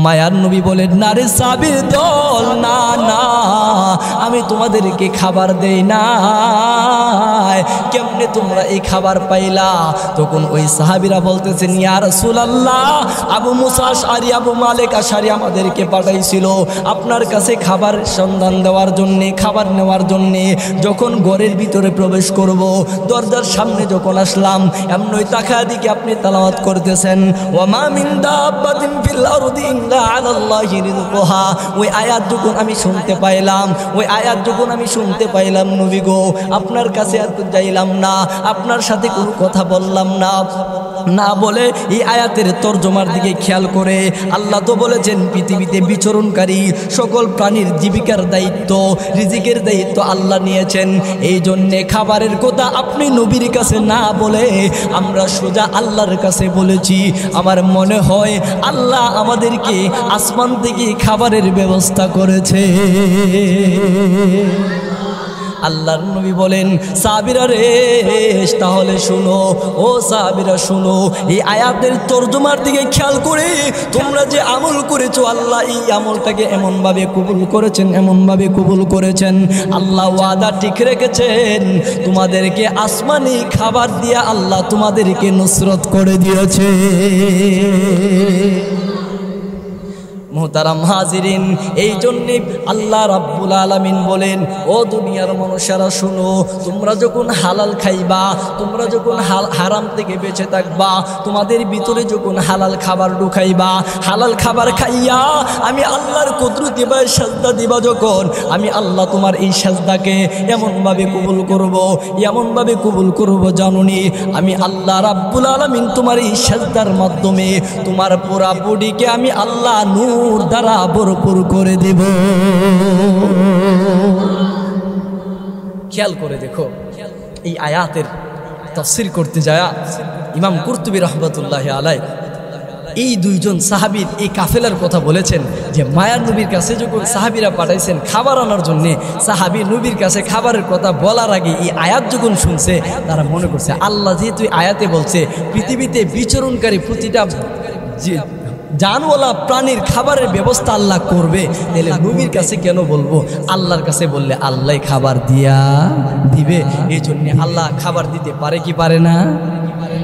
মায়ার নবী বলেন, না রে সাহাবীর দল, না না, আমি তোমাদেরকে খাবার দেই না, কেমনে তোমরা এই খাবার পাইলা? তখন ওই সাহাবীরা বলতেছেন, ইয়া রাসূলুল্লাহ, আবু মুসা আশআরী, আবু মালিক আশআরী আমাদেরকে পাঠাইছিল আপনার কাছে খাবার সন্ধান দেওয়ার জন্যে, খাবার নেওয়ার জন্যে। যখন ঘরের ভিতরে প্রবেশ করব, দরজার সামনে যখন আসলাম, এমনই তাকায়া দিকে আপনি তেলাওয়াত করতেছেন, ওয়া মা মিন দাব্বাতিন ফিল আরদি ইল্লা আলাল্লাহি রিজকুহা। ওই আয়াত যখন আমি শুনতে পাইলাম, ওই আয়াত যখন আমি শুনতে পাইলাম, নবী গো, আপনার কাছে আর যাইলাম না, আপনার সাথে কোনো কথা বললাম না, না বলে এই আয়াতের তর্জমার দিকে খেয়াল করে আল্লাহ তো বলেছেন, পৃথিবীতে বিচরণকারী সকল প্রাণীর জীবিকার দায়িত্ব, রিজিকের দায়িত্ব আল্লাহ নিয়েছেন। এই জন্যে খাবারের কথা আপনি নবীর কাছে না বলে আমরা সোজা আল্লাহর কাছে বলেছি। আমার মনে হয় আল্লাহ আমাদেরকে আসমান থেকে খাবারের ব্যবস্থা করেছে। আল্লাহর নবী বলেন, সাহাবীরা রে, তাহলে শুনো, ও সাহাবীরা শুনো, এই আয়াতের তর্জমার দিকে খেয়াল করে তোমরা যে আমল করেছো, আল্লাহ এই আমলটাকে এমনভাবে কবুল করেছেন, এমনভাবে কবুল করেছেন, আল্লাহ ওয়াদা ঠিক রেখেছেন, তোমাদেরকে আসমানি খাবার দিয়া আল্লাহ তোমাদেরকে নুসরত করে দিয়েছে। মোহতারাম হাজিরিন, এই জন্যে আল্লাহ রাব্বুল আলামিন বলেন, ও দুনিয়ার মানুষেরা শুনো, তোমরা যখন হালাল খাইবা, তোমরা যখন হারাম থেকে বেঁচে থাকবা, তোমাদের ভিতরে যখন হালাল খাবার ঢুকাইবা, হালাল খাবার খাইয়া আমি আল্লাহর কুদরত দিবা, সাজদা দিবা, যখন আমি আল্লাহ তোমার এই সাজদাকে এমনভাবে কবুল করব, এমনভাবে কবুল করব, জানুনি আমি আল্লাহ রাব্বুল আলামিন তোমার এই সাজদার মাধ্যমে তোমার পুরা বডিকে আমি আল্লাহ নূর দ্বারা ভরপুর করে দেব। খেয়াল করে দেখো, এই আয়াতের তাফসীর করতে যায় ইমাম কুরতুবী রাহমাতুল্লাহি আলাইহি এই দুইজন সাহাবীর এই কাফেলার কথা বলেছেন, যে মায়ার নবীর কাছে যখন সাহাবীরা পাঠাইছেন খাবার আনার জন্যে, সাহাবী নবীর কাছে খাবারের কথা বলার আগে এই আয়াত যখন শুনছে, তারা মনে করছে আল্লাহ যেহেতু আয়াতে বলছে পৃথিবীতে বিচরণকারী প্রতিটা জানওয়ালা প্রাণীর খাবারের ব্যবস্থা আল্লাহ করবে, তাহলে নবীর কাছে কেন বলবো? আল্লাহর কাছে বললে আল্লাহ খাবার দিয়া দিবে। এই জন্য আল্লাহ খাবার দিতে পারে কি পারে না?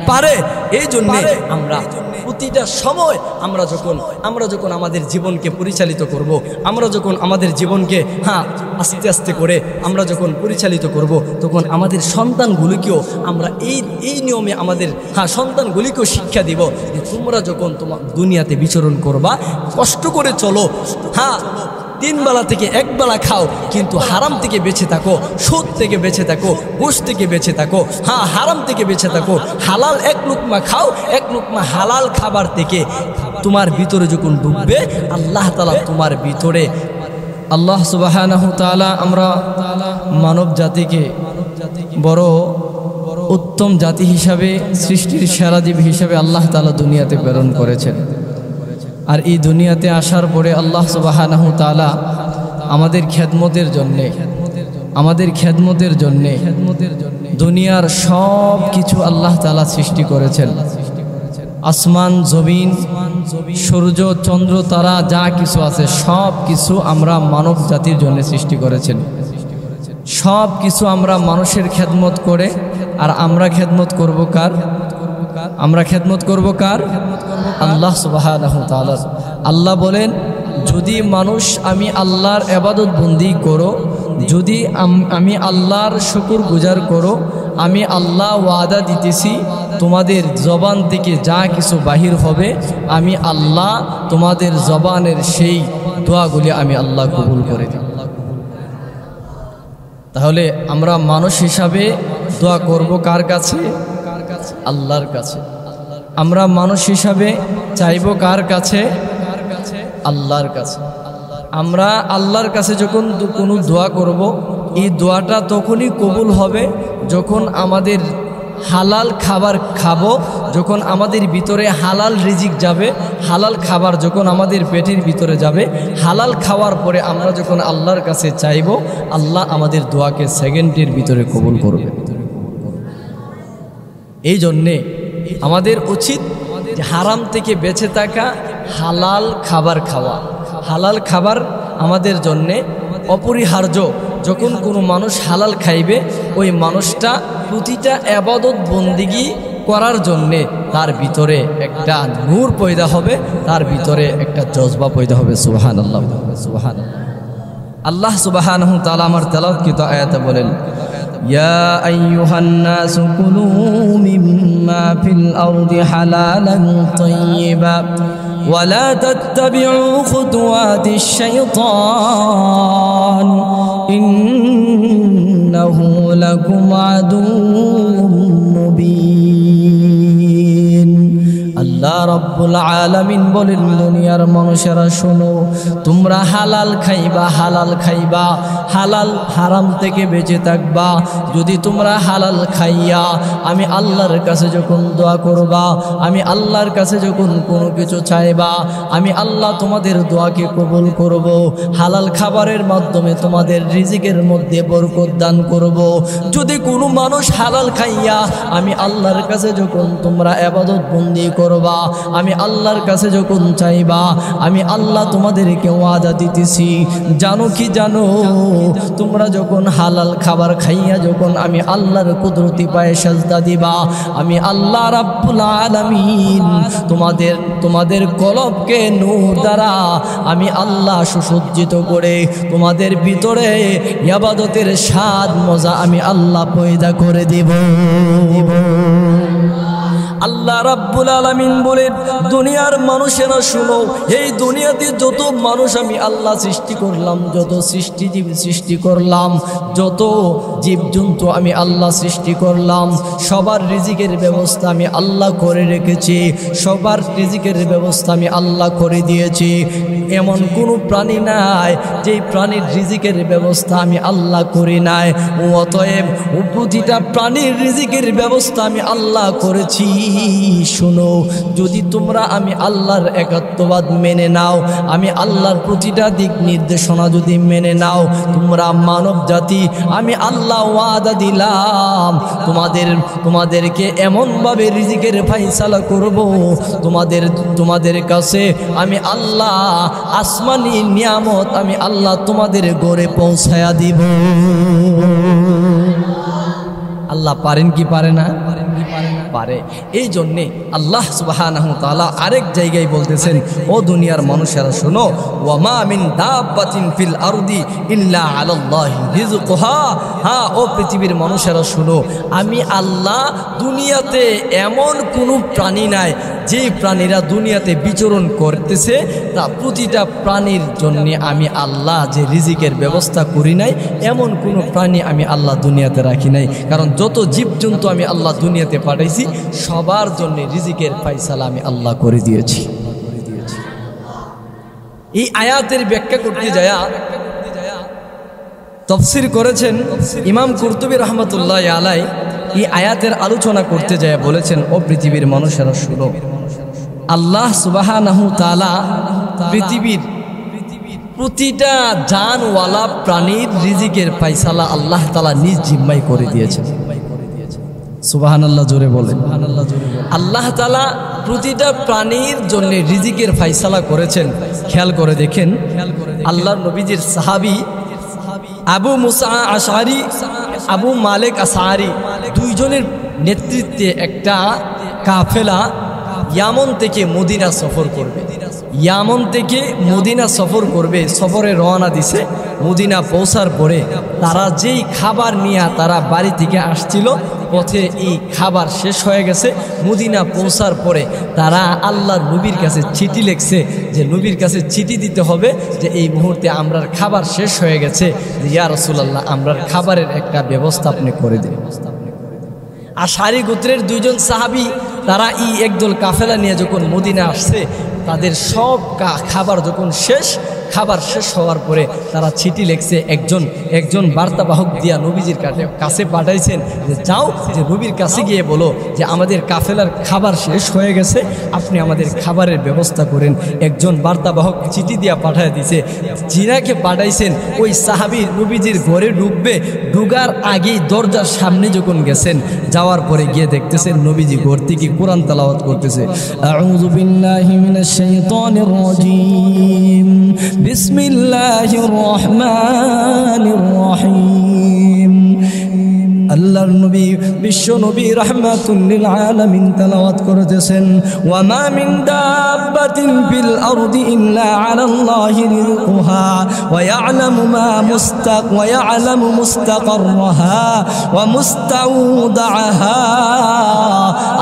পারে। এই জন্য আমরা প্রতিটা সময় আমরা যখন আমাদের জীবনকে পরিচালিত করব, আমরা যখন আমাদের জীবনকে আস্তে আস্তে করে আমরা যখন পরিচালিত করব, তখন আমাদের সন্তানগুলিকেও আমরা এই নিয়মে আমাদের সন্তানগুলিকেও শিক্ষা দিব যে তোমরা যখন তোমার দুনিয়াতে বিচরণ করবা, কষ্ট করে চলো, 3 বেলা থেকে 1 বেলা খাও, কিন্তু হারাম থেকে বেঁচে থাকো, সুদ থেকে বেঁচে থাকো, ঘুষ থেকে বেঁচে থাকো, হারাম থেকে বেঁচে থাকো, হালাল 1 লুকমা খাও, 1 লুকমা হালাল খাবার থেকে তোমার ভিতরে যখন ঢুকবে, আল্লাহ তাআলা তোমার ভিতরে, আল্লাহ সুবহানাহু তাআলা আমরা মানব জাতিকে বড় উত্তম জাতি হিসাবে, সৃষ্টির সেরা জীব হিসাবে আল্লাহ তাআলা দুনিয়াতে প্রেরণ করেছেন। আর এই দুনিয়াতে আসার পরে আল্লাহ সুবহানাহু তাআলা আমাদের খেদমতের জন্যে দুনিয়ার সব কিছু আল্লাহ তাআলা সৃষ্টি করেছেন। আসমান, জমিন, সূর্য, চন্দ্র, তারা যা কিছু আছে সব কিছু আমরা মানব জাতির জন্য সৃষ্টি করেছেন। সব কিছু আমরা মানুষের খেদমত করে, আর আমরা খেদমত করব কার? আমরা খেদমত করব কার? আল্লাহ সুবহানাহু তাআলা। আল্লাহ বলেন, যদি মানুষ আমি আল্লাহর ইবাদত বন্দি করো, যদি আমি আল্লাহর শুকর গুজার করো, আমি আল্লাহ ওয়াদা দিতেছি তোমাদের জবান থেকে যা কিছু বাহির হবে, আমি আল্লাহ তোমাদের জবানের সেই দোয়াগুলি আমি আল্লাহ কবুল করে দিই। তাহলে আমরা মানুষ হিসাবে দোয়া করব কার কাছে? আল্লাহর কাছে। আমরা মানুষ হিসাবে চাইব কার কাছে? আল্লাহর কাছে। আমরা আল্লাহর কাছে যখন কোনো দোয়া করব, এই দোয়াটা তখনই কবুল হবে যখন আমাদের হালাল খাবার খাবো, যখন আমাদের ভিতরে হালাল রিজিক যাবে, হালাল খাবার যখন আমাদের পেটের ভিতরে যাবে, হালাল খাওয়ার পরে আমরা যখন আল্লাহর কাছে চাইব, আল্লাহ আমাদের দোয়াকে সেকেন্ডের ভিতরে কবুল করবে। এই জন্যে আমাদের উচিত যে হারাম থেকে বেঁচে থাকা, হালাল খাবার খাওয়া। হালাল খাবার আমাদের জন্যে অপরিহার্য। যখন কোনো মানুষ হালাল খাইবে ওই মানুষটা প্রতিটা ইবাদত বন্দিগি করার জন্যে তার ভিতরে একটা নূর পয়দা হবে, তার ভিতরে একটা জজবা পয়দা হবে। সুবহানাল্লাহ, সুবহানাল্লাহ। আল্লাহ সুবহানাহু ওয়া তাআলা আমার তেলাওয়াতকৃত আয়াতে বলেন, ইয়া আইয়ুহান নাসু কুলু মিম্মা ফিল আরদি হালালান তাইয়্যিবা ওয়া লা তাত্তাবিউ খুতুওয়াতিশ শাইতান ইন্নাহু লাকুম আদুউম মুবিন। আল্লাহ রাব্বুল আলামিন বলেন, দুনিয়ার মানুষেরা শোনো, তোমরা হালাল খাইবা, হালাল খাইবা, হালাল হারাম থেকে বেঁচে থাকবা। যদি তোমরা হালাল খাইয়া আমি আল্লাহর কাছে যখন দোয়া করবা, আমি আল্লাহর কাছে যখন কোনো কিছু চাইবা, আমি আল্লাহ তোমাদের দোয়াকে কবুল করব। হালাল খাবারের মাধ্যমে তোমাদের রিজিকের মধ্যে বরকত দান করব। যদি কোনো মানুষ হালাল খাইয়া আমি আল্লাহর কাছে যখন তোমরা ইবাদত বন্দি করবা, আমি আল্লাহর কাছে যখন চাইবা, আমি আল্লাহ তোমাদেরকে ওয়াদা দিতেছি, জানো কি জানো, তোমরা যখন হালাল খাবার খাইয়া যখন আমি আল্লাহর কুদরতি পায়ে সাজদা দিবা, আমি আল্লাহ রাব্বুল আলামিন তোমাদের কলবকে নূর দ্বারা আমি আল্লাহ সুসজ্জিত করে তোমাদের ভিতরে ইবাদতের স্বাদ মজা আমি আল্লাহ পয়দা করে দিব। আল্লাহ রাব্বুল আলামিন বলেন, দুনিয়ার মানুষেরা শুনো, এই দুনিয়াতে যত মানুষ আমি আল্লাহ সৃষ্টি করলাম, যত সৃষ্টিজীব সৃষ্টি করলাম, যত জীবজন্তু আমি আল্লাহ সৃষ্টি করলাম, সবার রিজিকের ব্যবস্থা আমি আল্লাহ করে রেখেছি, সবার রিজিকের ব্যবস্থা আমি আল্লাহ করে দিয়েছি। এমন কোনো প্রাণী নাই যেই প্রাণীর রিজিকের ব্যবস্থা আমি আল্লাহ করি নাই। অতএব প্রতিটা প্রাণীর রিজিকের ব্যবস্থা আমি আল্লাহ করেছি। শোনো, যদি তোমরা আমি আল্লাহর একাত্মবাদ মেনে নাও, আমি আল্লাহর প্রতিটা দিক নির্দেশনা যদি মেনে নাও, তোমরা মানব জাতি আমি আল্লাহ ওয়াদা দিলাম তোমাদেরকে এমনভাবে রিজিকের ফায়সালা করব, তোমাদের কাছে আমি আল্লাহ আসমানি নিয়ামত আমি আল্লাহ তোমাদের ঘরে পৌঁছায়া দিব। আল্লাহ পারেন কি পারে না? পারে। এই জন্যে আল্লাহ সুবহানাহু ওয়া তাআলা আরেক জায়গায় বলতেছেন, ও দুনিয়ার মানুষেরা শোনো, ওয়া মা মিন দাব্বাতিন ফিল আরদি ইল্লা আলাল্লাহি রিজকুহা। হ্যাঁ, ও পৃথিবীর মানুষেরা শোনো, আমি আল্লাহ দুনিয়াতে এমন কোনো প্রাণী নাই যে প্রাণীরা দুনিয়াতে বিচরণ করতেছে, তা প্রতিটা প্রাণীর জন্যে আমি আল্লাহ যে রিজিকের ব্যবস্থা করি নাই, এমন কোনো প্রাণী আমি আল্লাহ দুনিয়াতে রাখি নাই। কারণ যত জীবজন্তু আমি আল্লাহ দুনিয়াতে পাঠাইছি, সবার জন্য রিজিকের ফায়সালা আমি আল্লাহ করে দিয়েছি। এই আয়াতের ব্যাখ্যা করতে যায় তাফসীর করেছেন ইমাম কুরতুবী রাহমাতুল্লাহি আলাইহি। এই আয়াতের আলোচনা করতে যায় বলেছেন, ও পৃথিবীর মানুষেরা শুনো, আল্লাহ সুবহানাহু ওয়া তাআলা পৃথিবীর প্রতিটা জানওয়ালা প্রাণীর রিজিকের ফায়সালা আল্লাহ তাআলা নিজ জিম্মায় করে দিয়েছেন। সুবহানাল্লাহ, জোরে বলেন। আল্লাহ তাআলা প্রতিটা প্রাণীর জন্য রিজিকের ফায়সালা করেছেন। খেয়াল করে দেখেন, আল্লাহর নবীজির সাহাবী আবু মুসা আশআরী, আবু মালিক আশআরী দুইজনের নেতৃত্বে একটা কাফেলা ইয়ামন থেকে মদিনা সফর করবে। ইয়ামন থেকে মদিনা সফর করবে, সফরে রওনা দিছে। মদিনা পৌঁছার পরে তারা যেই খাবার নিয়ে তারা বাড়ি থেকে আসছিল, পথে এই খাবার শেষ হয়ে গেছে। মদিনা পৌঁছার পরে তারা আল্লাহর নবীর কাছে চিঠি লিখছে, যে নবীর কাছে চিঠি দিতে হবে যে এই মুহূর্তে আমরার খাবার শেষ হয়ে গেছে, যে ইয়া রাসূলুল্লাহ আমরার খাবারের একটা ব্যবস্থা আপনি করে দিন। আশআরী গোত্রের দুইজন সাহাবী তারা একদল কাফেলা নিয়ে যখন মদিনা আসছে, তাদের সব খাবার যখন শেষ, খাবার শেষ হওয়ার পরে তারা চিঠি লিখছে, একজন বার্তাবাহক দিয়া নবীজির কাছে পাঠাইছেন যে যাও, যে নবীর কাছে গিয়ে বলো যে আমাদের কাফেলার খাবার শেষ হয়ে গেছে, আপনি আমাদের খাবারের ব্যবস্থা করেন। একজন বার্তাবাহক চিঠি দিয়া পাঠায় দিছে। যিনাকে পাঠাইছেন ওই সাহাবী নবীজির ঘরে ঢুকবে, ঢুকার আগেই দরজার সামনে যখন গেছেন, যাওয়ার পরে গিয়ে দেখতেছেন নবীজি ঘর থেকে কোরআন তেলাওয়াত করতেছে। আউযু বিল্লাহি মিনাশ শাইতানির রাজীম, বিসমিল্লাহির রহমানির রহিম। আল্লাহর নবী বিশ্ব নবী রাহমাতুল লিল আলামিন তেলাওয়াত করতেছেন, ওয়া মা মিন দাব্বাতিন ফিল আরদি ইল্লা আলাল্লাহি রিজকুহা ওয়া ইয়ালামু মুস্তাকাররাহা ওয়া মুস্তাউদাহা।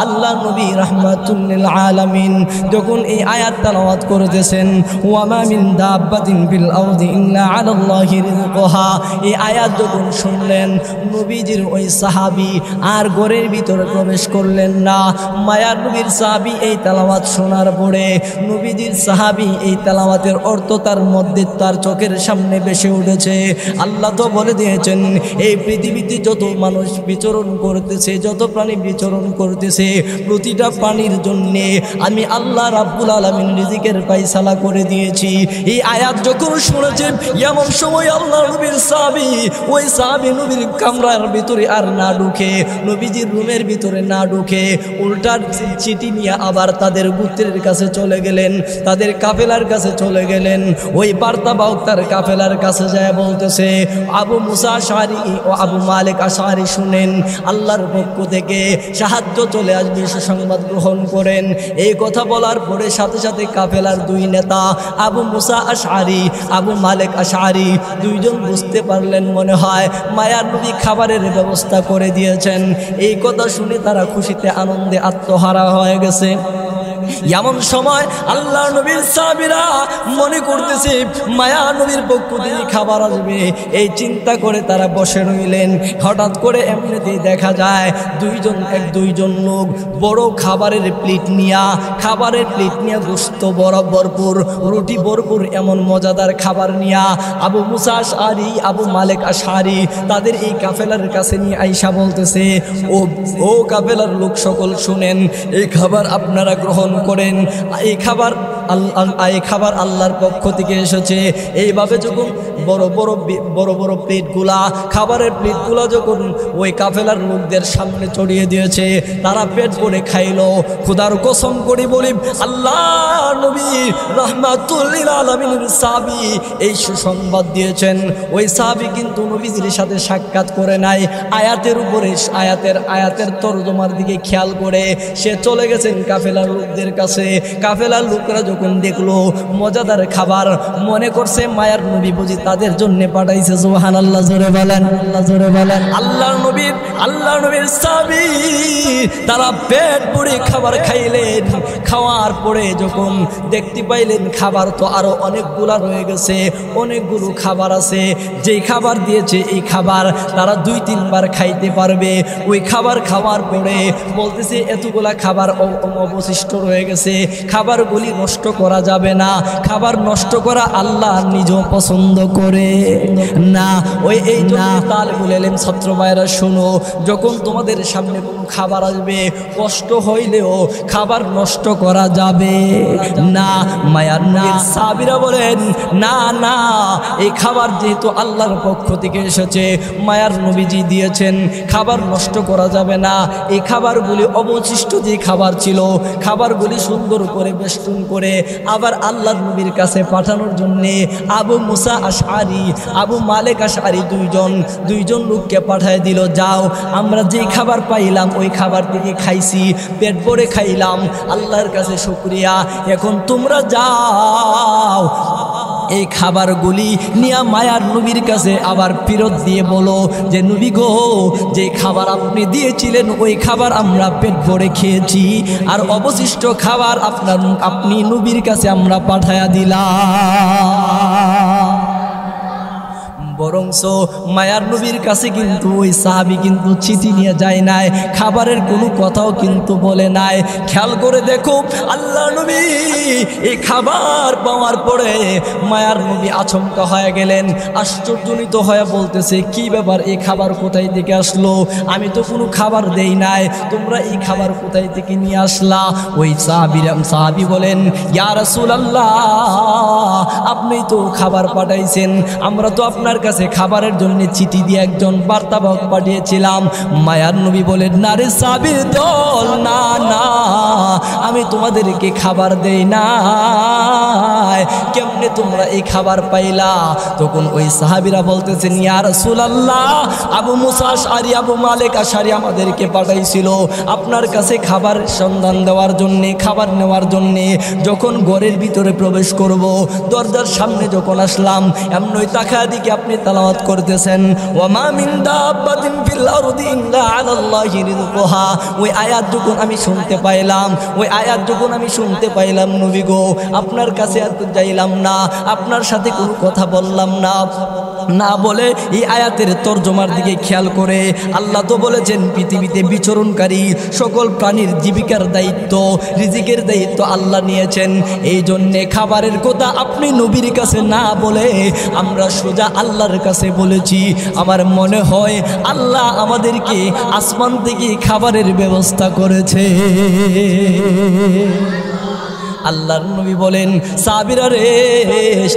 আল্লাহর নবী রাহমাতুল লিল আলামিন যখন এই আয়াত তেলাওয়াত করতেছেন, ওয়া মা মিন দাব্বাতিন ফিল আরদি ইল্লা আলাল্লাহি রিজকুহা, এই আয়াত যখন শুনলেন নবীজির ওই সাহাবী আর ঘরের ভিতরে প্রবেশ করলেন না। মায়ার নবীর সাহাবী এই তেলাওয়াত শোনার পরে নবীজির সাহাবী এই তেলাওয়াতের অর্থ তার মধ্যে তার চোখের সামনে ভেসে উঠেছে। আল্লাহ তো বলে দিয়েছেন এই পৃথিবীতে যত মানুষ বিচরণ করতেছে, যত প্রাণী বিচরণ করতেছে, প্রতিটা প্রাণীর জন্যে আমি আল্লাহ রাব্বুল আলামিন রিজিকের ফায়সালা করে দিয়েছি। এই আয়াত যখন শুনেছেন, এমন সময় আল্লাহ নবীর সাহাবী ওই সাহাবী নবীর কামরার ভিতরে আর না ঢুকে, নবীজির রুমের ভিতরে না ঢুকে, উল্টার চিঠি নিয়ে আবার তাদের গোত্রের কাছে চলে গেলেন, তাদের কাফেলার কাছে চলে গেলেন। ওই বার্তাবাহক তার কাফেলার কাছে যায় বলতেছে, আবু মুসা আশআরী ও আবু মালিক আশআরী শুনেন, আল্লাহর পক্ষ থেকে সাহায্য চলে আসবে, সুসংবাদ গ্রহণ করেন। এই কথা বলার পরে সাথে সাথে কাফেলার দুই নেতা আবু মুসা আশআরী, আবু মালিক আশআরী দুইজন বুঝতে পারলেন মনে হয় মায়ার নবী খাবারের ব্যবস্থা করে দিয়েছেন। এই কথা শুনে তারা খুশিতে আনন্দে আত্মহারা হয়ে গেছে। এমন সময় আল্লাহ নবীর সাহাবীরা মনে করতেছে মায়া নবীর পক্ষ থেকে খাবার আসবে, এই চিন্তা করে তারা বসে রইলেন। হঠাৎ করে এমনিতেই দেখা যায় দুইজন লোক বড় খাবারের প্লেট নিয়া গোশত ভরপুর, রুটি ভরপুর, এমন মজাদার খাবার নিয়া আবু মুসা আশআরী, আবু মালিক আশআরী তাদের এই কাফেলার কাছে নিয়ে আইসা বলতেছে, ও কাফেলার লোক সকল শুনেন, এই খাবার আপনারা গ্রহণ করেন। এই খাবার আল্লাহর পক্ষ থেকে এসেছে। এইভাবে যখন বড় বড় প্লেটগুলা, খাবারের প্লেটগুলা যখন ওই কাফেলার লোকদের সামনে চড়িয়ে দিয়েছে, তারা পেট ভরে খাইলো। খোদার কসম করে বলি, আল্লাহ নবী রাহমাতুল লিল আলামিনের সাহাবী এই সুসংবাদ দিয়েছেন। ওই সাহাবী কিন্তু নবীজির সাথে সাক্ষাৎ করে নাই, আয়াতের উপরে আয়াতের তরজমার দিকে খেয়াল করে সে চলে গেছেন কাফেলার লোকদের কাছে। কাফেলার লোকরা যখন দেখলো মজাদার খাবার, মনে করছে মায়ার নবী বুঝি তাদের জন্য পাঠাইছে। সুবহানাল্লাহ, জোরে বলেন, আল্লাহ জোরে বলেন। আল্লাহর নবীর সাহাবী তারা পেট ভরে খাবার খাইলেন। খাওয়ার পরে যখন দেখতে পাইলেন খাবার তো আরো অনেকগুলা রয়ে গেছে, অনেকগুলো খাবার আছে। যেই খাবার দিয়েছে এই খাবার তারা 2-3 বার খাইতে পারবে। ওই খাবার খাওয়ার পরে বলতেছে এতগুলা খাবার অবশিষ্ট রয়ে গেছে, খাবারগুলি নষ্ট করা যাবে না। খাবার নষ্ট করা আল্লাহ নিজেও পছন্দ করে না। এই জন্য তালেবুল ইলম ছাত্র ভাইরা শোনো, যখন তোমাদের সামনে কোনো খাবার আসবে, কষ্ট হইলেও খাবার নষ্ট করা যাবে না। মায়ার নবীর সাহাবীরা বলেন, না, এই খাবার যেহেতু আল্লাহর পক্ষ থেকে এসেছে, মায়ার নবীজি দিয়েছেন, খাবার নষ্ট করা যাবে না। এই খাবারগুলি অবশিষ্ট যে খাবার ছিল, খাবারগুলি সুন্দর করে বেষ্টন করে আবার আল্লাহর নবীর কাছে পাঠানোর জন্যে আবু মুসা আশআরী, আবু মালিক আশআরী দুইজন লোককে পাঠায় দিল, যাও আমরা যে খাবার পাইলাম ওই খাবার থেকে খাইছি, পেট ভরে খাইলাম, আল্লাহর কাছে শুকরিয়া। এখন তোমরা যাও, এই খাবারগুলি নিয়ে মায়ার নবীর কাছে আবার ফেরত দিয়ে বলো যে নবী গো, যে খাবার আপনি দিয়েছিলেন ওই খাবার আমরা পেট ভরে খেয়েছি, আর অবশিষ্ট খাবার আপনি নবীর কাছে আমরা পাঠায়া দিলাম। বরংস মায়ার নবীর কাছে কিন্তু ওই সাহাবী কিন্তু চিঠি নিয়ে যায় নাই, খাবারের কোনো কথাও কিন্তু বলে নাই। খেয়াল করে দেখো আল্লাহ নবী এই খাবার পাওয়ার পরে মায়ার নবী আচমকা হয়ে গেলেন, আশ্চর্যজনিত হয়ে বলতেছে, কি ব্যাপার, এই খাবার কোথায় থেকে আসলো? আমি তো কোনো খাবার দেই নাই, তোমরা এই খাবার কোথায় থেকে নিয়ে আসলা? ওই সাহাবী বলেন, ইয়া রাসূলুল্লাহ, আপনি তো খাবার পাঠাইছেন, আমরা তো আপনার কাছে খাবারের জন্য চিঠি দিয়ে একজন বার্তাবাহক পাঠিয়েছিলাম। মায়ার নবী বলেন, না রে সাহাবীর দল, না না, আমি তোমাদেরকে খাবার দেই না, কেমনে তোমরা এই খাবার পাইলা? তখন ওই সাহাবীরা বলতেছেন, ইয়া রাসূলুল্লাহ, আবু মুসা আশআরী, আবু মালিক আশআরী আমাদেরকে পাঠাইছিল আপনার কাছে খাবার সন্ধান দেওয়ার জন্যে, খাবার নেওয়ার জন্যে। যখন ঘরের ভিতরে প্রবেশ করব, দরজার সামনে যখন আসলাম, এমনই তাকা দিকে আপনি তেলাওয়াত করতেছেন, ওয়া মা মিন দাব্বাতিন ফিল আরদি ইল্লা আলাল্লাহি রিজকুহা। ওই আয়াত যখন আমি শুনতে পাইলাম, ওই আয়াত যখন আমি শুনতে পাইলাম, নবী গো, আপনার কাছে আর যাইলাম না, আপনার সাথে কোনো কথা বললাম না, না বলে এই আয়াতের তরজমার দিকে খেয়াল করে আল্লাহ তো বলেছেন, পৃথিবীতে বিচরণকারী সকল প্রাণীর জীবিকার দায়িত্ব, রিজিকের দায়িত্ব আল্লাহ নিয়েছেন। এই জন্যে খাবারের কথা আপনি নবীর কাছে না বলে আমরা সোজা আল্লাহর কাছে বলেছি। আমার মনে হয় আল্লাহ আমাদেরকে আসমান থেকে খাবারের ব্যবস্থা করেছে। আল্লাহর নবী বলেন, সাহাবীরা রে,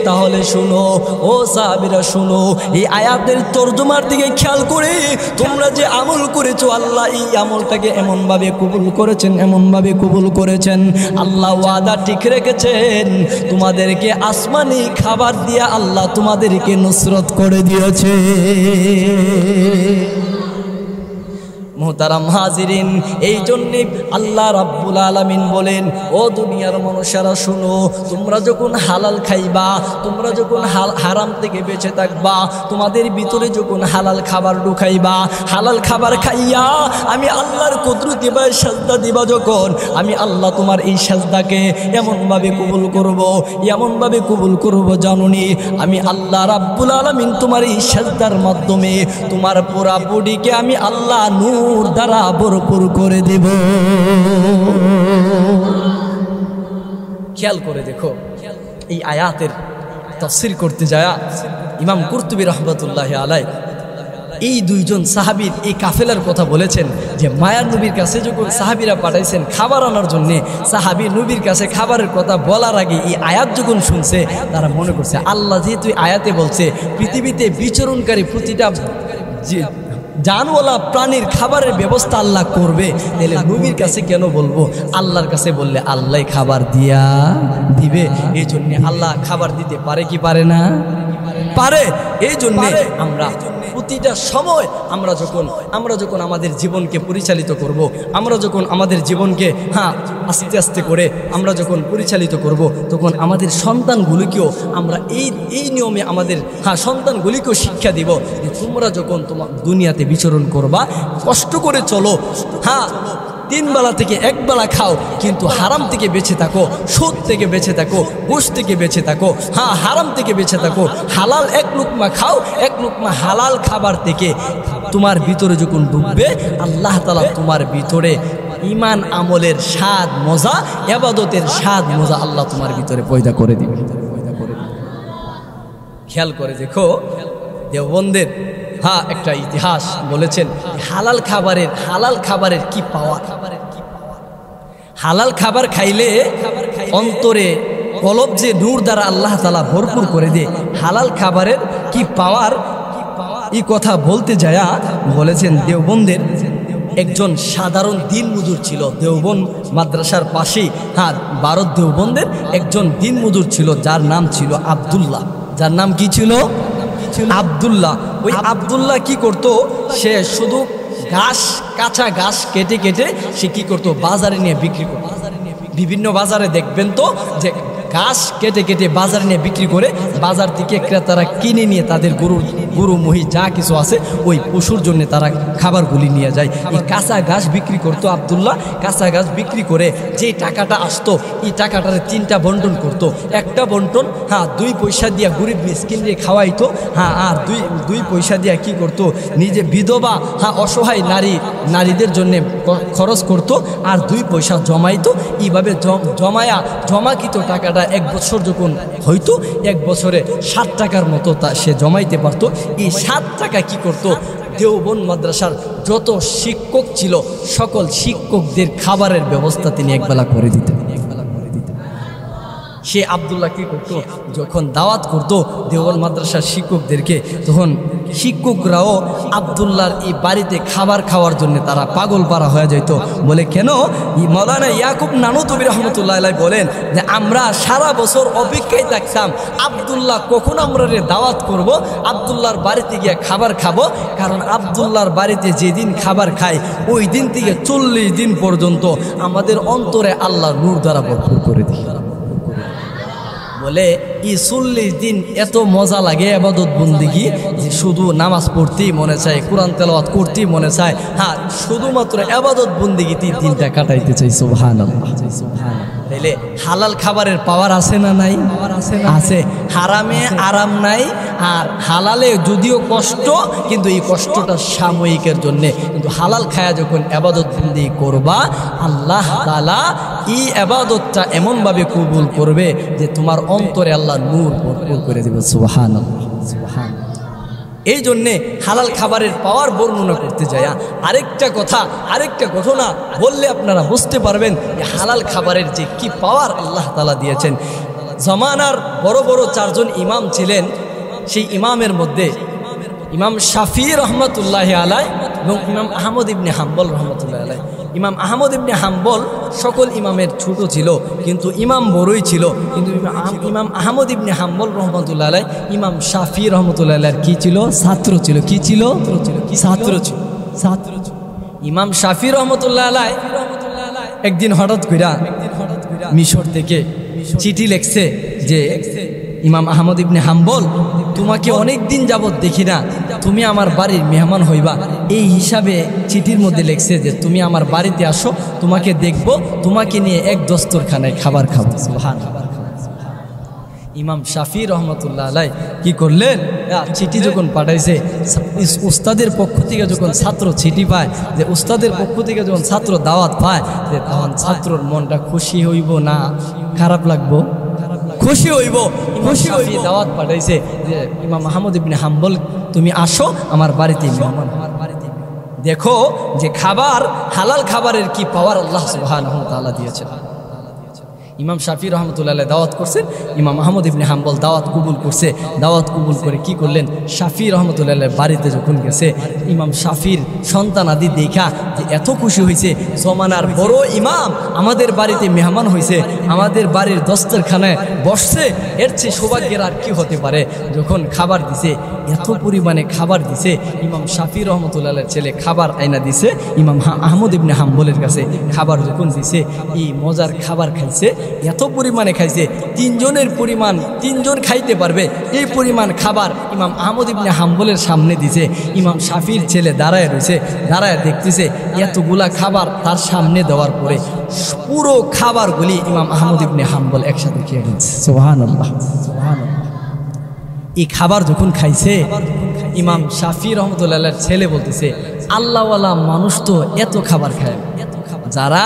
তাহলে শুনো, ও সাহাবীরা শুনো, এই আয়াতের তরজমার দিকে খেয়াল করে তোমরা যে আমল করেছো, আল্লাহ এই আমলটাকে এমনভাবে কবুল করেছেন, এমনভাবে কবুল করেছেন। আল্লাহ ওয়াদা ঠিক রেখেছেন, তোমাদেরকে আসমানি খাবার দিয়া আল্লাহ তোমাদেরকে নুসরত করে দিয়েছে। মোহতারাম হাজিরিন, এই জন্যে আল্লাহ রাব্বুল আলামিন বলেন, ও দুনিয়ার মানুষেরা শুনো, তোমরা যখন হালাল খাইবা, তোমরা যখন হারাম থেকে বেঁচে থাকবা, তোমাদের ভিতরে যখন হালাল খাবার ঢুকাইবা, হালাল খাবার খাইয়া আমি আল্লাহর কুদরতি বা সাজদা দিবা, যখন আমি আল্লাহ তোমার এই সাজদাকে এমনভাবে কবুল করব, এমনভাবে কবুল করব, জানুনি আমি আল্লাহ রাব্বুল আলামিন তোমার এই সাজদার মাধ্যমে তোমার পুরা বডিকে আমি আল্লাহ নূর দ্বারা ভরপুর করে দেব। খেয়াল করে দেখো, এই আয়াতের তাফসীর করতে যায় ইমাম কুরতুবী রাহমাতুল্লাহি আলাইহি এই দুইজন সাহাবীর এই কাফেলার কথা বলেছেন, যে মায়ার নবীর কাছে যখন সাহাবীরা পাঠাইছেন খাবার আনার জন্যে, সাহাবী নবীর কাছে খাবারের কথা বলার আগে এই আয়াত যখন শুনছে, তারা মনে করছে আল্লাহ যেহেতু আয়াতে বলছে পৃথিবীতে বিচরণকারী প্রতিটা জানওয়ালা প্রাণীর খাবারের ব্যবস্থা আল্লাহ করবে, তাহলে নবীর কাছে কেন বলবো? আল্লাহর কাছে বললে আল্লাহ খাবার দিয়া দিবে। এই জন্যে আল্লাহ খাবার দিতে পারে কি পারে না? পারে। এই জন্যে আমরা প্রতিটা সময় আমরা যখন আমাদের জীবনকে পরিচালিত করব, আমরা যখন আমাদের জীবনকে আস্তে আস্তে করে আমরা যখন পরিচালিত করব, তখন আমাদের সন্তানগুলিকেও আমরা এই নিয়মে আমাদের সন্তানগুলিকেও শিক্ষা দিব যে তোমরা যখন তোমার দুনিয়াতে বিচরণ করবা, কষ্ট করে চলো, 3 বেলা থেকে 1 বেলা খাও, কিন্তু হারাম থেকে বেঁচে থাকো, সুদ থেকে বেঁচে থাকো, ঘুষ থেকে বেঁচে থাকো, হারাম থেকে বেঁচে থাকো, হালাল 1 লুকমা খাও, 1 লুকমা হালাল খাবার থেকে তোমার ভিতরে যখন ঢুকবে, আল্লাহ তাআলা তোমার ভিতরে ঈমান আমলের স্বাদ মজা, ইবাদতের স্বাদ মজা আল্লাহ তোমার ভিতরে পয়দা করে দিবে। খেয়াল করে দেখো, দেওবন্দের একটা ইতিহাস বলেছেন, হালাল খাবারের কি পাওয়ার। হালাল খাবার খাইলে অন্তরে কলব যে নূর দ্বারা আল্লাহ তাআলা ভরপুর করে দেয়, হালাল খাবারের কি পাওয়ার, এই কথা বলতে যায়া বলেছেন, দেওবন্দের একজন সাধারণ দিনমজুর ছিল, দেওবন্দ মাদ্রাসার পাশেই ভারত দেওবন্দের একজন দিনমজুর ছিল, যার নাম ছিল আব্দুল্লাহ। যার নাম কি ছিল? আব্দুল্লাহ। ওই আব্দুল্লাহ কি করত? সে শুধু কাঁচা ঘাস কেটে কেটে সে কি করত? বাজারে নিয়ে বিক্রি করত। বিভিন্ন বাজারে দেখবেন তো যে ঘাস কেটে কেটে বাজারে নিয়ে বিক্রি করে, বাজার থেকে ক্রেতারা কিনে নিয়ে তাদের গরুর গরু মহি যা কিছু আছে ওই পশুর জন্য তারা খাবারগুলি নিয়ে যায়। এই কাঁচা ঘাস বিক্রি করতো আব্দুল্লাহ। কাঁচা ঘাস বিক্রি করে যে টাকাটা আসতো এই টাকাটারে 3টা বন্টন করতো। একটা বন্টন 2 পয়সা দিয়া গরিব মিসকিন দিয়ে খাওয়াইতো, আর দুই পয়সা দিয়া কি করতো নিজে বিধবা অসহায় নারীদের জন্য খরচ করতো, আর 2 পয়সা জমাইতো। এইভাবে জমাকৃত টাকাটা 1 বছর যখন হইতো 1 বছরে 7 টাকার মতো সে জমাইতে পারতো। এই 7 টাকা কি করতো, দেওবন্দ মাদ্রাসার যত শিক্ষক ছিল সকল শিক্ষকদের খাবারের ব্যবস্থা তিনি একবেলা করে দিতেন। সে আব্দুল্লাহ কি করতো, যখন দাওয়াত করতো দেওবন্দ মাদ্রাসার শিক্ষকদেরকে, তখন শিক্ষকরাও আব্দুল্লাহর এই বাড়িতে খাবার খাওয়ার জন্য তারা পাগল পারা হয়ে যেত। বলে কেন? মৌলানা ইয়াকুব নানুতুবি রহমতুল্লাহ আলাইহি বলেন যে আমরা সারা বছর অপেক্ষায় থাকতাম আব্দুল্লাহ কখন আমরা দাওয়াত করব, আব্দুল্লাহর বাড়িতে গিয়ে খাবার খাবো। কারণ আব্দুল্লাহর বাড়িতে যেদিন খাবার খাই ওই দিন থেকে 40 দিন পর্যন্ত আমাদের অন্তরে আল্লাহ নূর দ্বারা ভরপুর করে দিই। বলে এই 40 দিন এত মজা লাগে ইবাদত বন্দেগী যে শুধু নামাজ পড়তেই মনে চায়, কোরআন তেলাওয়াত করতেই মনে চায়, শুধুমাত্র ইবাদত বন্দেগীতে দিনটা কাটাইতে চাই। সুবহানাল্লাহ। তাইলে হালাল খাবারের পাওয়ার আছে না নাই? আছে। হারামে আরাম নাই, আর হালালে যদিও কষ্ট, কিন্তু এই কষ্টটা সাময়িকের জন্য। কিন্তু হালাল খায়া যখন ইবাদত বন্দেগী করবা আল্লাহ তাআলা এই ইবাদতটা এমনভাবে কবুল করবে যে তোমার অন্তরে আল্লাহ নূর ভরপুর করে দেবে। সুবহানাল্লাহ, সুবহানাল্লাহ। এই জন্যে হালাল খাবারের পাওয়ার বর্ণনা করতে যায়। আরেকটা ঘটনা বললে আপনারা বুঝতে পারবেন যে হালাল খাবারের যে কি পাওয়ার আল্লাহ তাআলা দিয়েছেন। জমানার বড় বড় 4 জন ইমাম ছিলেন। সেই ইমামের মধ্যে ইমাম শাফি রহমতুল্লাহি আলাইহি এবং ইমাম আহমদ ইবনে হাম্বল রহমতুল্লাহি আলাইহি। ইমাম আহমদ ইবনে হাম্বল সকল ইমামের ছোট ছিল, কিন্তু ইমাম বড়ই ছিল। কিন্তু ইমাম আহমদ ইবনে হাম্বল রহমতুল্লাহ আলাইহি ইমাম শাফি রহমতুল্লাহ আলাইহির কি ছিল? ছাত্র ছিল। কি ছিল? ছাত্র ছিল। ইমাম শাফি রহমতুল্লাহ আলাইহি একদিন হঠাৎ কইরা মিশর থেকে চিঠি লিখছে যে ইমাম আহমদ ইবনে হাম্বল, তোমাকে অনেক দিন যাবত দেখি না, তুমি আমার বাড়ির মেহমান হইবা। এই হিসাবে চিঠির মধ্যে লিখছে যে তুমি আমার বাড়িতে আসো, তোমাকে দেখব, তোমাকে নিয়ে এক দস্তরখানায় খাবার খাবো। সুবহানাল্লাহ। ইমাম শাফি রহমতুল্লাহ আলাইহি কি করলেন, চিঠি যখন পাঠাইছে, উস্তাদের পক্ষ থেকে যখন ছাত্র চিঠি পায়, যে উস্তাদের পক্ষ থেকে যখন ছাত্র দাওয়াত পায়, যে তখন ছাত্রর মনটা খুশি হইব না খারাপ লাগবো? খুশি হইব। খুশি দাওয়াত পাঠাইছে যে ইমাম আহমদ ইবনে হাম্বল, তুমি আসো আমার বাড়িতে মেহমান। দেখো যে খাবার, হালাল খাবারের কি পাওয়ার আল্লাহ সুবহানাহু ওয়া তাআলা দিয়েছেন। ইমাম শাফি রহমতুল্লাহ আলাইহি দাওয়াত করছেন, ইমাম আহমদ ইবনে হাম্বল দাওয়াত কবুল করছে। দাওয়াত কবুল করে কি করলেন, শাফি রহমতুল্লাহ আলাইহির বাড়িতে যখন গেছে, ইমাম শাফির সন্তান আদি দেখা যে এত খুশি হয়েছে, জমানার বড় ইমাম আমাদের বাড়িতে মেহমান হয়েছে, আমাদের বাড়ির দস্তরখানায় বসছে, এর চেয়ে সৌভাগ্যের আর কি হতে পারে। যখন খাবার দিছে, এত পরিমাণে খাবার দিছে, ইমাম শাফি রহমতুল্লাহ আলাইহির ছেলে খাবার আইনা দিছে ইমাম আহমদ ইবনে হাম্বলের কাছে। খাবার যখন দিছে, এই মজার খাবার খাইছে, এত পরিমাণে খাইছে, 3 জনের পরিমাণ 3 জন খাইতে পারবে এই পরিমাণ খাবার ইমাম আহমদ ইবনে হাম্বলের সামনে দিছে। ইমাম শাফির ছেলে দাঁড়ায় রয়েছে, দাঁড়ায় দেখতেছে এতগুলা খাবার তার সামনে দেওয়ার পরে পুরো খাবারগুলি ইমাম আহমদ ইবনে হাম্বল একসাথে খেয়ে নিচ্ছে। সুবহানাল্লাহ, সুবহানাল্লাহ। এই খাবার যখন খাইছে, ইমাম শাফি রহমতুল্লাহ আলাইহির ছেলে বলতেছে, আল্লাহওয়ালা মানুষ তো এত খাবার খায়, যারা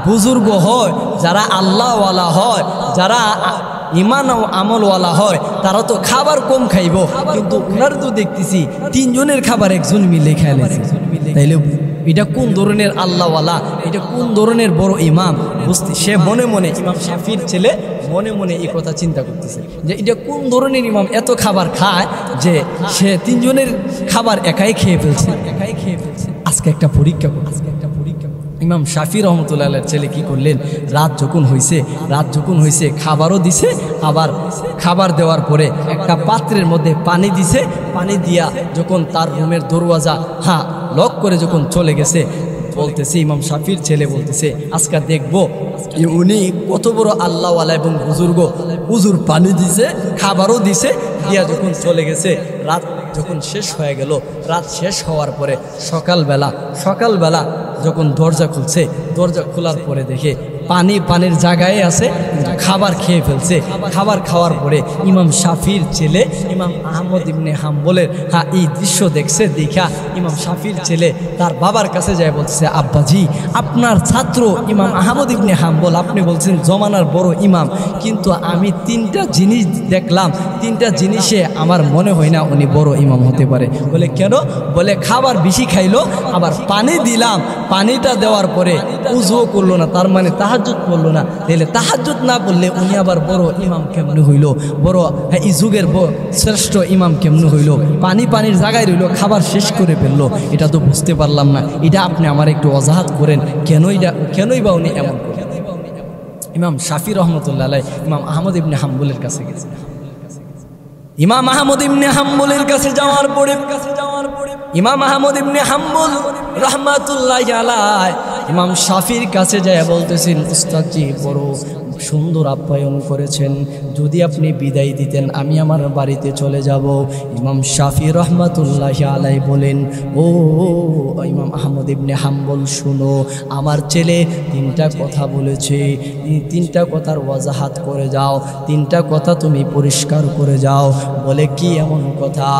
বুজুর্গ হয়, যারা আল্লাহওয়ালা হয়, যারা ইমান ও আমলওয়ালা হয়, তারা তো খাবার কম খাইব, কিন্তু ওনার তো দেখতেছি 3 জনের খাবার 1 জন মিলে খাইলেছে। তাইলে এটা কোন ধরনের আল্লাহওয়ালা, এটা কোন ধরনের বড় ইমাম বুঝতে। সে মনে মনে, ইমাম শাফির ছেলে মনে মনে এই কথা চিন্তা করতেছে যে এটা কোন ধরনের ইমাম এত খাবার খায় যে সে 3 জনের খাবার একাই খেয়ে ফেলছে। আজকে একটা পরীক্ষা করছে। ইমাম শাফি রহমতুল্লাহ আলাইহির ছেলে কি করলেন, রাত যখন হয়েছে খাবারও দিছে, আবার খাবার দেওয়ার পরে একটা পাত্রের মধ্যে পানি দিছে। পানি দিয়া যখন তার রুমের দরওয়াজা লক করে যখন চলে গেছে, বলতেছে ইমাম শাফির ছেলে বলতেছে, আজকে দেখবো উনি কত বড় আল্লাহওয়ালা এবং বুজুর্গ। হুজুর পানি দিছে, খাবারও দিছে, দিয়া যখন চলে গেছে, রাত যখন শেষ হয়ে গেল, রাত শেষ হওয়ার পরে সকালবেলা যখন দরজা খুলছে, দরজা খোলার পরে দেখে পানির জায়গায় আছে, কিন্তু খাবার খেয়ে ফেলছে। খাবার খাওয়ার পরে ইমাম শাফির ছেলে ইমাম আহমদ ইবনে হাম্বলের এই দৃশ্য দেখছে। দেখা ইমাম শাফির ছেলে তার বাবার কাছে যায়, বলছে, আব্বাজি, আপনার ছাত্র ইমাম আহমদ ইবনে হাম্বল, আপনি বলছেন জমানার বড় ইমাম, কিন্তু আমি 3টা জিনিস দেখলাম, 3টা জিনিসে আমার মনে হয় না উনি বড় ইমাম হতে পারে। বলে কেন? বলে খাবার বেশি খাইলো, আবার পানি দিলাম, পানিটা দেওয়ার পরে উযুও করলো না, তার মানে তাহাজ্জুদ পড়লো না। তাহলে তাহাজ্জুদ না পড়লে উনি আবার বড় ইমাম কেমনে হইল, বড় এই যুগের শ্রেষ্ঠ ইমাম কেমনে হইল? পানির জায়গায় রইল, খাবার শেষ করে ফেললো, এটা তো বুঝতে পারলাম না। এটা আপনি আমার একটু অজাহাত করেন, কেনই বা উনি এমন করেন? ইমাম শাফি রহমতুল্লাহ আলাইহি ইমাম আহমদ ইবনে হাম্বলের কাছে গেছে। ইমাম আহমদ ইবনে হাম্বলের কাছে যাওয়ার পরে ইমাম আহমদ ইবনে হাম্বল রাহমাতুল্লাহি আলাইহি ইমাম শাফির কাছে যায় বলতেছেন, উস্তাদজি বড় সুন্দর আপ্যায়ন করেছেন, যদি আপনি বিদায় দিতেন আমি আমার বাড়িতে চলে যাব। ইমাম শাফি রহমাতুল্লাহি আলাইহি বলেন, ও ইমাম আহমদ ইবনে হাম্বল, শুনো, আমার ছেলে 3টা কথা বলেছে, 3টা কথার ওয়াজাহাত করে যাও, 3টা কথা তুমি পরিষ্কার করে যাও। বলে কি এমন কথা?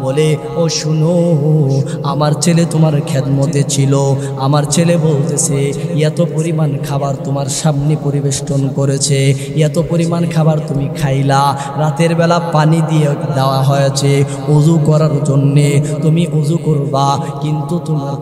বলে, ও শুনো, আমার ছেলে তোমার খেদমতে ছিল, আমার ছেলে বলতেছে এত পরিমাণ খাবার তোমার সামনে পরিবেষ্টন করেছে, এত পরিমাণ খাবার তুমি খাইলা, রাতের বেলা পানি দিয়ে দেওয়া হয়েছে ওযু করার জন্যে, তুমি ওযু করবা, কিন্তু তোমার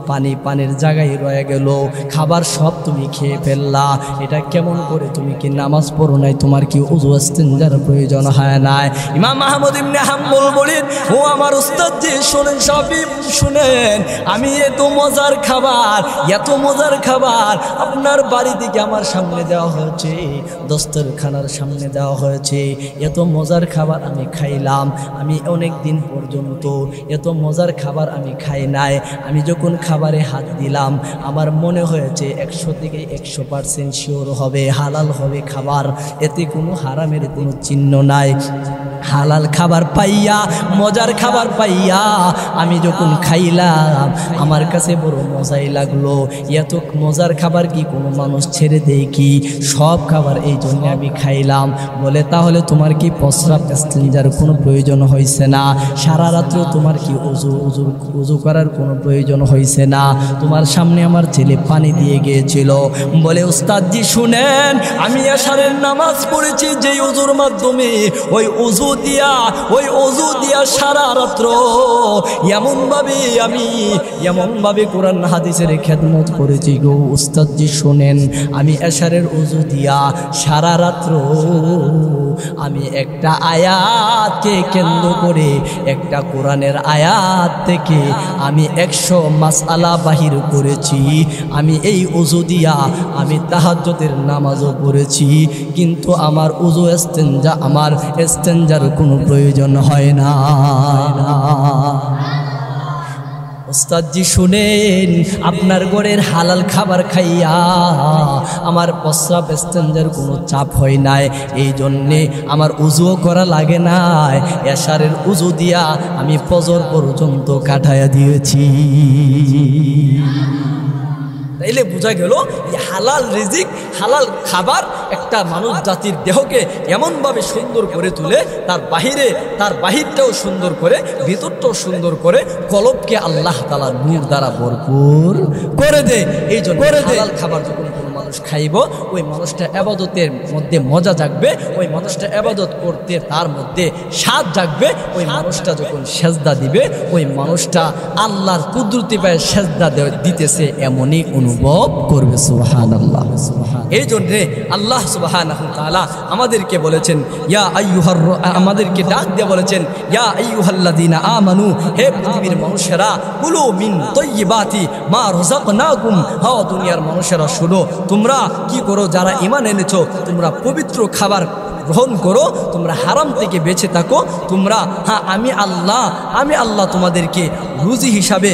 পানির জায়গায় রয়ে গেল, খাবার সব তুমি খেয়ে ফেললা, এটা কেমন করে? তুমি কি নামাজ পড়ো নাই? তোমার কি ওযু ইস্তেনজার প্রয়োজন হয় নাই? ইমাম আহমদ ইবনে হাম্বল বলেন, ও আমার উস্তাদ জি, শুনেন শাফি, শুনেন, আমি এত মজার খাবার আপনার বাড়ি থেকে আমার সামনে দেওয়া হয়েছে, দস্তরখানার সামনে দেওয়া হয়েছে, এত মজার খাবার আমি খাইলাম, আমি অনেক দিন পর্যন্ত এত মজার খাবার আমি খাই নাই। আমি যখন খাবারে হাত দিলাম, আমার মনে হয়েছে 100 থেকে 100% শিওর হবে, হালাল হবে খাবার, এতে কোনো হারামের কোনো চিহ্ন নাই। হালাল খাবার পাইয়া, মজার খাবার পাইয়া আমি যখন খাইলাম, আমার কাছে বড় মজাই লাগলো। এত মজার খাবার কি কোনো মানুষ ছেড়ে দেয় কি? সব খাবার এই জন্য আমি খাইলাম। বলে, তাহলে তোমার কি প্রস্রাব ইস্তেনজার কোনো প্রয়োজন হয়েছে না? সারা রাত্র তোমার কি উযু করার কোনো প্রয়োজন হয়েছে না? তোমার সামনে আমার ছেলে পানি দিয়ে গিয়েছিল। বলে, উস্তাদজি শুনেন, আমি এশারের নামাজ পড়েছি যেই উযুর মাধ্যমে, ওই উযু দিয়া সারা রাত্র এমনভাবে কোরআন হাদিসের খেদমত করেছি গো উস্তাদজি। শোনেন, আমি এশারের উযু দিয়া সারা রাত্র আমি একটা আয়াতকে কেন্দ্র করে, একটা কোরআনের আয়াত থেকে আমি 100 মাসআলা বাহির করেছি। আমি এই উযু দিয়া আমি তাহাজ্জুদের নামাজও পড়েছি, কিন্তু আমার উযু ইস্তেনজার কোনো প্রয়োজন হয় না। উস্তাদজি শুনেন, আপনার ঘরের হালাল খাবার খাইয়া আমার প্রস্রাব ইস্তেনজার কোনো চাপ হয় নাই, এই জন্যে আমার উযুও করা লাগে নাই। এশারের উযু দিয়া আমি ফজর পর্যন্ত কাটাইয়া দিয়েছি। তাইলে বোঝা গেল হালাল রিজিক, হালাল খাবার একটা মানুষ জাতির দেহকে এমনভাবে সুন্দর করে তুলে, তার বাহিরটাও সুন্দর করে, ভিতরটাও সুন্দর করে, কলবকে আল্লাহ তাআলা নূর দ্বারা ভরপুর করে দেয়। এই জন্য হালাল খাবার যখন কোনো মানুষ খাইব, ওই মানুষটা ইবাদতের মধ্যে মজা জাগবে, ওই মানুষটা ইবাদত করতে তার মধ্যে স্বাদ জাগবে। ওই মানুষটা যখন সেজদা দিবে, ওই মানুষটা আল্লাহর কুদরতি পায়ে সেজদা দিতেছে এমনই অনুভব করবে। সুবহানাল্লাহ। এই জন্যে আল্লাহ সুবহানাহু ওয়া তাআলা আমাদেরকে বলেছেন, আমাদেরকে ডাক দিয়ে বলেছেন, ইয়া আইয়ুহাল্লাযীনা আমানু, হে পৃথিবীর মানুষেরা, কুলু মিন তাইয়্যিবাতি মা রাযাকনাকুম, হে দুনিয়ার মানুষেরা শুনো, তোমরা কি করো? যারা ঈমান এনেছো, তোমরা পবিত্র খাবার গ্রহণ করো, তোমরা হারাম থেকে বেঁচে থাকো। তোমরা আমি আল্লাহ তোমাদেরকে রুজি হিসাবে